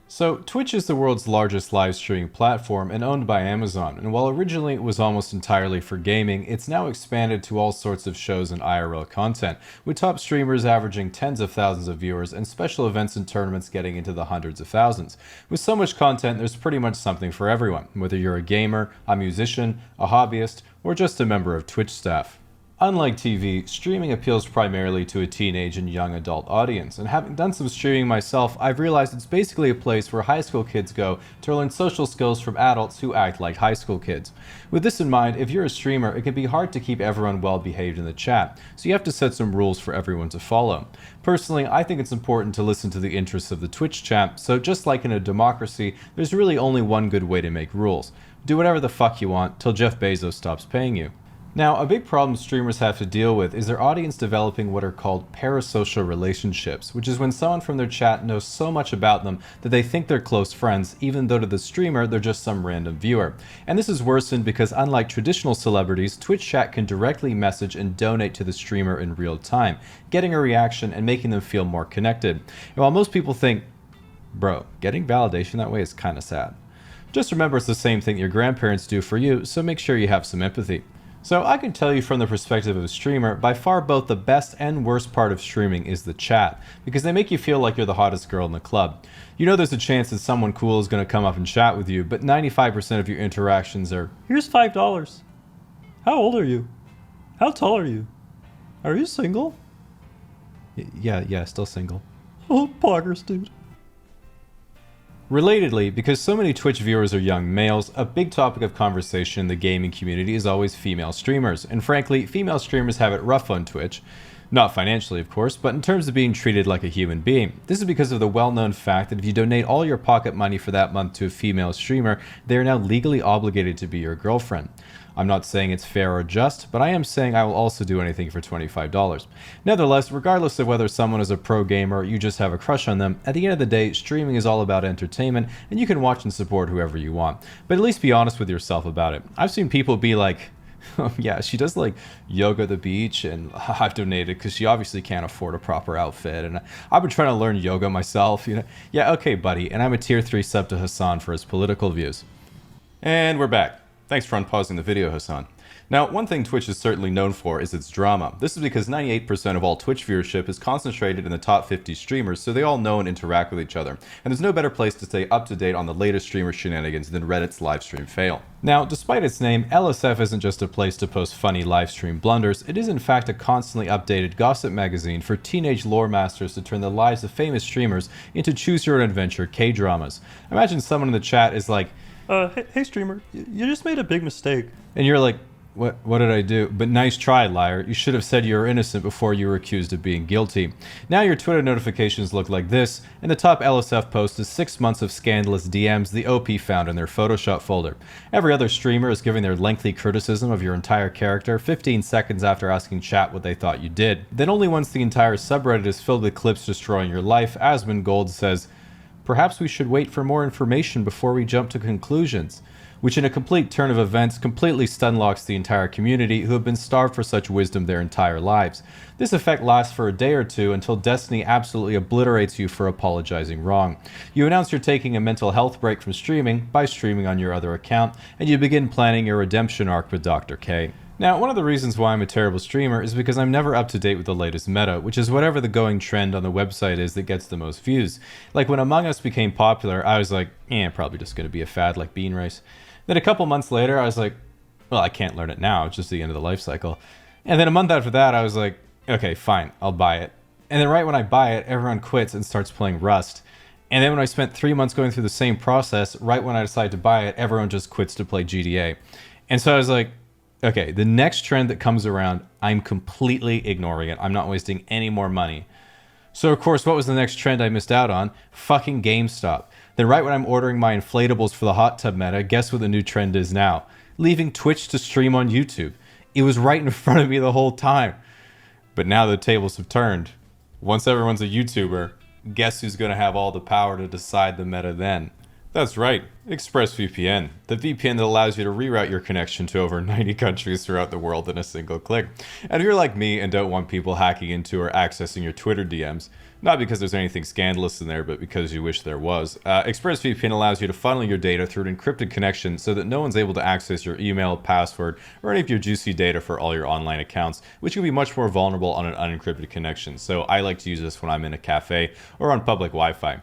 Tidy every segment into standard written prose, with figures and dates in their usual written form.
So, Twitch is the world's largest live streaming platform and owned by Amazon, and while originally it was almost entirely for gaming, it's now expanded to all sorts of shows and IRL content, with top streamers averaging tens of thousands of viewers and special events and tournaments getting into the hundreds of thousands. With so much content, there's pretty much something for everyone, whether you're a gamer, a musician, a hobbyist, or just a member of Twitch staff. Unlike TV, streaming appeals primarily to a teenage and young adult audience, and having done some streaming myself, I've realized it's basically a place where high school kids go to learn social skills from adults who act like high school kids. With this in mind, if you're a streamer, it can be hard to keep everyone well behaved in the chat, so you have to set some rules for everyone to follow. Personally, I think it's important to listen to the interests of the Twitch chat, so just like in a democracy, there's really only one good way to make rules. Do whatever the fuck you want till Jeff Bezos stops paying you. Now, a big problem streamers have to deal with is their audience developing what are called parasocial relationships, which is when someone from their chat knows so much about them that they think they're close friends, even though to the streamer they're just some random viewer. And this is worsened because unlike traditional celebrities, Twitch chat can directly message and donate to the streamer in real time, getting a reaction and making them feel more connected. And while most people think, bro, getting validation that way is kinda sad, just remember it's the same thing your grandparents do for you, so make sure you have some empathy. So I can tell you from the perspective of a streamer, by far both the best and worst part of streaming is the chat, because they make you feel like you're the hottest girl in the club. You know there's a chance that someone cool is going to come up and chat with you, but 95% of your interactions are, "Here's $5. How old are you? How tall are you? Are you single?" Yeah, still single. Oh, poggers, dude. Relatedly, because so many Twitch viewers are young males, a big topic of conversation in the gaming community is always female streamers, and frankly, female streamers have it rough on Twitch. Not financially, of course, but in terms of being treated like a human being. This is because of the well-known fact that if you donate all your pocket money for that month to a female streamer, they are now legally obligated to be your girlfriend. I'm not saying it's fair or just, but I am saying I will also do anything for $25. Nevertheless, regardless of whether someone is a pro gamer or you just have a crush on them, at the end of the day, streaming is all about entertainment, and you can watch and support whoever you want. But at least be honest with yourself about it. I've seen people be like, "Oh, yeah, she does like yoga at the beach, and I've donated because she obviously can't afford a proper outfit, and I've been trying to learn yoga myself, you know." Yeah, okay, buddy, and I'm a tier 3 sub to Hassan for his political views. And we're back. Thanks for unpausing the video, Hassan. Now, one thing Twitch is certainly known for is its drama. This is because 98% of all Twitch viewership is concentrated in the top 50 streamers, so they all know and interact with each other. And there's no better place to stay up to date on the latest streamer shenanigans than Reddit's livestream fail. Now, despite its name, LSF isn't just a place to post funny livestream blunders, it is in fact a constantly updated gossip magazine for teenage lore masters to turn the lives of famous streamers into choose-your-own-adventure K-dramas. Imagine someone in the chat is like, hey streamer, you just made a big mistake. And you're like, what did I do? But nice try, liar. You should have said you were innocent before you were accused of being guilty. Now your Twitter notifications look like this, and the top LSF post is 6 months of scandalous DMs the OP found in their Photoshop folder. Every other streamer is giving their lengthy criticism of your entire character 15 seconds after asking chat what they thought you did. Then only once the entire subreddit is filled with clips destroying your life, Asmongold says, "Perhaps we should wait for more information before we jump to conclusions," which in a complete turn of events completely stunlocks the entire community who have been starved for such wisdom their entire lives. This effect lasts for a day or two until Destiny absolutely obliterates you for apologizing wrong. You announce you're taking a mental health break from streaming by streaming on your other account, and you begin planning your redemption arc with Dr. K. Now, one of the reasons why I'm a terrible streamer is because I'm never up to date with the latest meta, which is whatever the going trend on the website is that gets the most views. Like when Among Us became popular, I was like, probably just going to be a fad like Bean Race. Then a couple months later, I was like, well, I can't learn it now, it's just the end of the life cycle. And then a month after that, I was like, okay, fine, I'll buy it. And then right when I buy it, everyone quits and starts playing Rust. And then when I spent 3 months going through the same process, right when I decided to buy it, everyone just quits to play GTA. And so I was like, okay, the next trend that comes around, I'm completely ignoring it. I'm not wasting any more money. So of course, what was the next trend I missed out on? Fucking GameStop. Then right when I'm ordering my inflatables for the hot tub meta, guess what the new trend is now? Leaving Twitch to stream on YouTube. It was right in front of me the whole time. But now the tables have turned. Once everyone's a YouTuber, guess who's going to have all the power to decide the meta then? That's right, ExpressVPN, the VPN that allows you to reroute your connection to over 90 countries throughout the world in a single click. And if you're like me and don't want people hacking into or accessing your Twitter DMs, Not because there's anything scandalous in there, but because you wish there was. ExpressVPN allows you to funnel your data through an encrypted connection so that no one's able to access your email, password, or any of your juicy data for all your online accounts, which can be much more vulnerable on an unencrypted connection. So I like to use this when I'm in a cafe or on public Wi-Fi.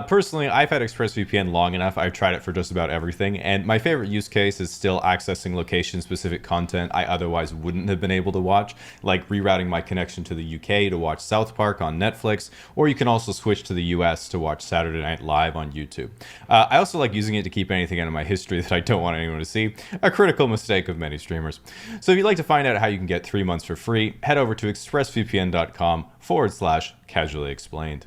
Personally, I've had ExpressVPN long enough. I've tried it for just about everything, and my favorite use case is still accessing location-specific content I otherwise wouldn't have been able to watch, like rerouting my connection to the UK to watch South Park on Netflix, or you can also switch to the US to watch Saturday Night Live on YouTube. I also like using it to keep anything out of my history that I don't want anyone to see, a critical mistake of many streamers. So if you'd like to find out how you can get 3 months for free, head over to expressvpn.com/casually explained.